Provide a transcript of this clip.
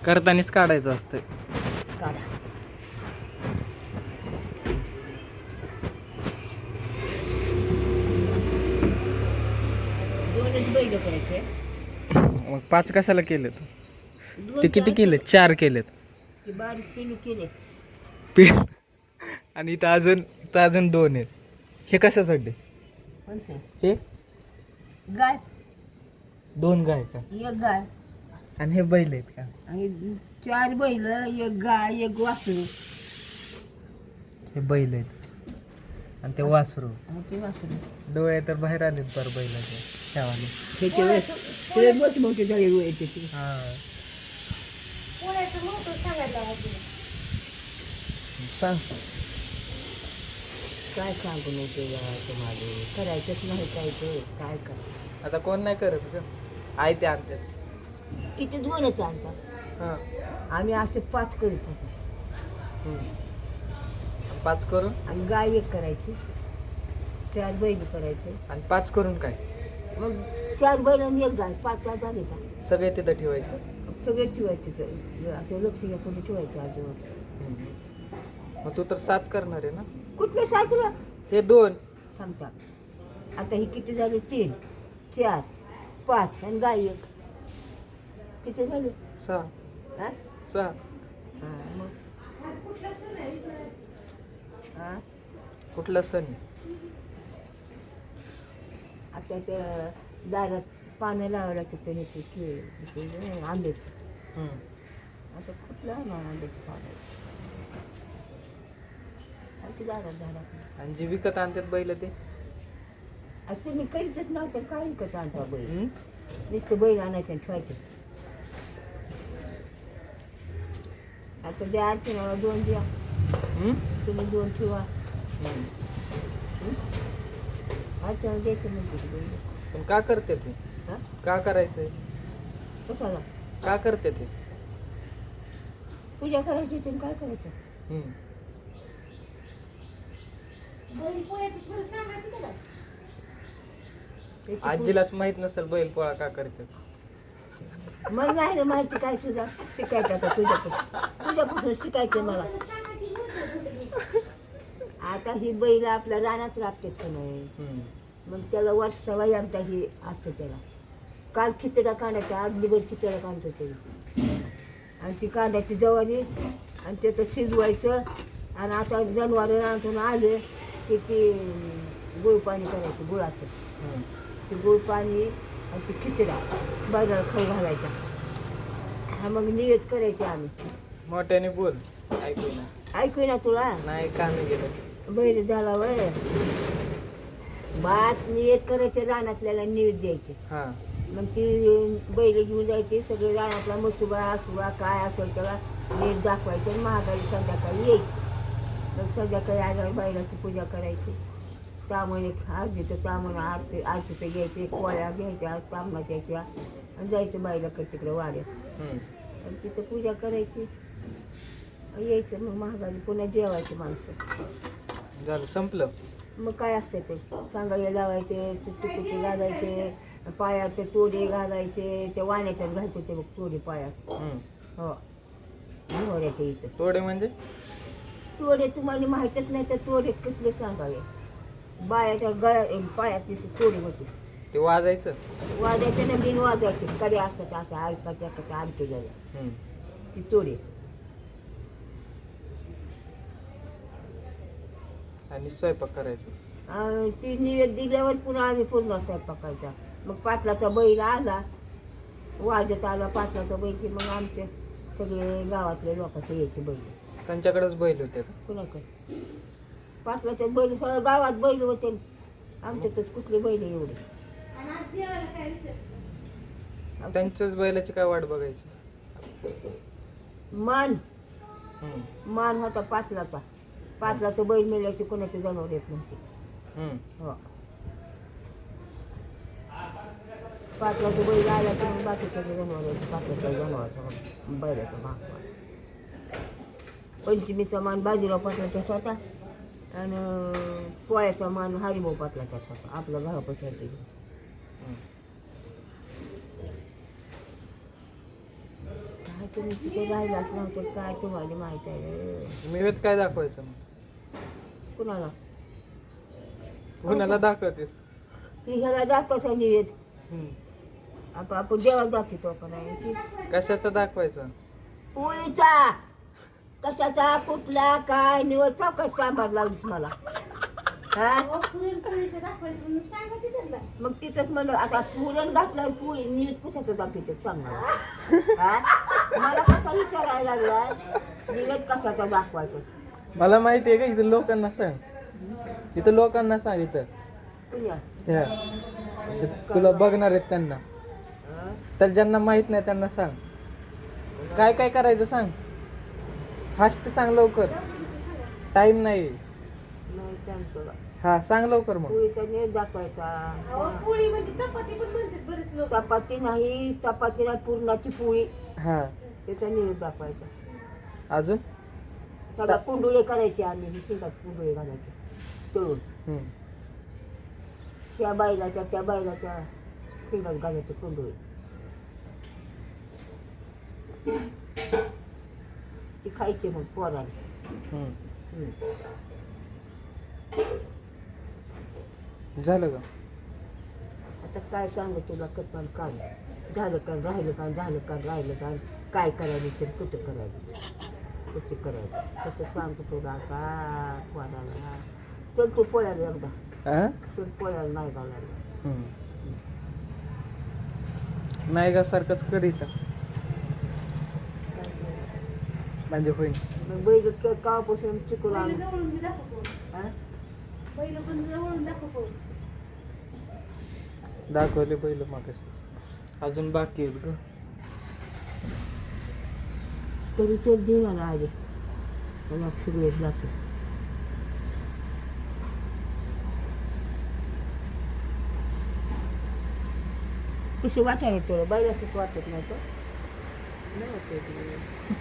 करतानीच काढायचं असतं. काढा. दोनच बैल करायचे. मग 5 कशाला केलेत? दोन ते किती चार केलेत? 4 केलेत. ते बारीक पेंडू केले. आणि इथं अजून 2 आहेत. हे कशासाठी? कोणते? हे गाय. 2 गाय का? एक गाय आणि हे बैल आहेत का? आणि 4 बैल, एक गाय, एक वासरू. हे बैल आहेत आणि ते वासरू. आणि ते वासरू. डोळे तर बाहेर आलेत बरं बैलाचे ठेवाले. त्याच्या वेळेस ते मोठे मोठे झाले डोळ्याचे ते. हां सांग. काय सांगू नव्हते तुम्हाला, करायचंच नाही काय ते काय कर. आता कोण नाही करत ग, आहे ते आणतात. किती दोनच आणतात. हां आम्ही असे 5 करीत होतो. 5 करून आणि गाय एक करायची, 4 बैल करायचे. आणि 5 करून काय? मग 4 बैल आणि एक गाय, 5 झाले का? सगळे तिथं ठेवायचं. सगळे ठेवायचे ते. असं लक्ष्मी कोणी ठेवायचं आजूबाजू. मग तू तर 7 करणार आहे ना? कुठले साचलं हे 2 थांबता. आता ही किती झाले? 3, 4, 5 आणि गाय एक. किती झाले? 6. हा? 6. हा, मग हा? कुठला सण आहे? आता त्या दारात पानं लावायला तिथे ह्याचे आंब्याचे. आता कुठलं आहे ना आंब्याचे पानं? की दारात आणि जे विकत आणतात बैल ते? असं तुम्ही करीतच नव्हतं. काय विकत आणता बैल? नुसतं बैल आणायचं आणि ठेवायचं. आता द्या अर्चनाला 2 द्या. तुम्ही 2 ठेवा. अर्चना द्यायचं म्हणते बैल. पण का करते ते? हा? का करायचंय? कशाला? का करते ते? पूजा करायची आणि काय करायचं? आजीलाच माहित नसेल बैल पोळा का करतात. मग नाही ना माहिती काय सुद्धा शिकायचं. आता तुझ्यापासून शिकायचं मला. आता ही बैल आपल्या रानात राबतात का नाही, मग त्याला वर्षाला एकदा ही असतं. त्याला काल खिचडा काढायचा, आज दिवस खिचडा काढतो तरी. आणि ती कांद्याची ज्वारी आणि त्याचं शिजवायचं. आणि आता जनावरं रानातून आले की ती गुळ पाणी करायचं, गुळाचं. ते गुळ पाणी आणि ती खिचडा बैलाला खाऊ घालायचा. हा मग निवेद करायचे आम्ही. मोठ्याने बोल, ऐकू ना. ऐकू ना तुला? नाही कामी गेलं. बैल झाला वय भात निवेद करायचे, रानातल्याला निवेद द्यायचे. हां मग ती बैल घेऊन जायचे, सगळे रानातला मसुबा असुबा काय असेल त्याला नीट दाखवायचं. आणि महागाई संध्याकाळी यायची. मग संध्याकाळी आल्यावर बैलाची पूजा करायची. तामणे अर्धीचं तामण आरतीचं घ्यायचे, पोळ्या घ्यायच्या, तामणाच्या घ्यायच्या आणि जायचं बैलाकडे तिकडे वाड्यात. आणि तिथं पूजा करायची, यायचं. मग महागाई पुन्हा जेवायचे माणसं. झालं, संपलं. मग काय असतं ते सांगायला लावायचे, चुट्टी घालायचे, पायात तोडे घालायचे. त्या वाण्याच्यात घालते ते बघ तोडे पायात. हो मोहऱ्याच्या इथं. तोडे म्हणजे? तोडे तुम्हाला माहीतच नाही तर तोडे कुठले सांगावे. बायाच्या गळ्या पायात तोडे होते. ते वाजायचं? वाजायचे ना बिन वाजायचे. कडे असतात असं ऐकायचं त्याचं आणते झालं ती तोडे. आणि स्वयंपाक करायचं. ती निवेद दिल्यावर पुन्हा आम्ही पूर्ण स्वयंपाकायचा. मग पाटलाचा बैल आला, वाजत आला पाटलाचा बैल की मग आमचे सगळे गावातले लोकांचे यायचे बैल. त्यांच्याकडेच बैल होते का? कुणाकडे? पाटलाच्या बैल सगळं गावात बैल होते. आमच्यातच कुठले बैल एवढे. त्यांच्याच बैलाची काय वाट बघायची? मान होता पाटलाचा. पाटलाचं बैल मिळायचे कोणाचे जनावर येत नव्हते. हो पाटलाचं बैल आला की मग बाकीच्या जनावर यायचे. पाटलाच्या जनावरचा बैलाचा भाग. पंचमीचा मान बाजीराव पाटलाचा होता आणि पोळ्याचा मान हरिभाऊ पाटलाचाच होता. आपल्या घरापाशी. काय तुम्ही तिथे राहिलाच नव्हतं काय तुम्हाला माहित आहे रे. निवेद काय दाखवायचं मग कुणाला कुणाला दाखवतेस? ती ह्याला दाखवायचा निवेद हम्म. आपण देवाला दाखवतो का नाही कशाचं दाखवायचं? पोळीचा कशाचा कुठला काय निवड चौकात सांबार लावलीस मला हा मग तिथंच म्हणलं आता पुरण घातल्यावर पोळी निवड कशाचं दाखवते सांग मला हा मला कसा विचारायला लागलाय निवड कशाचा दाखवायचा मला माहिती आहे का, इथं लोकांना सांग, इथं लोकांना सांग, इथं पुण्या ह्या तुला बघणार आहेत त्यांना, तर ज्यांना माहित नाही त्यांना सांग काय काय करायचं सांग, फास्ट सांग लवकर, टाइम नाही. नाही त्यांचं हा सांग लवकर मग. पोळीचा निवड दाखवायचा चपाती नाही पुरणाची पोळी हा त्याचा निवड दाखवायचा. अजून त्याला कुंडुळे करायचे आम्ही शिंगात कुंडुळे घालायचे तळून हम्म. त्या बैलाच्या शिंगात घालायचे कुंडुळे ती खायची मग पोराने. हम्म. झालं का? आता काय सांगू तुला कथन काय झालं का राहिलं का काय करायचं कुठं करायचं कसं करायचं कसं सांगू तुला आता पोराला. चल तू पोळ्याला एकदा आ? चल पोळ्याला नाही घालायला. हम्म. नाही का सारखंच करीत म्हणजे होईल. मग बैल कावापासून चिकून आणून हा? दाखवले पहिलं मागाशी, अजून बाकी आहेत ग. तरी चल दे मला आधी मला सिगरेट लागते. कशी वाटायला तुला बैलाच वाटत नाही तर नाही वाटत.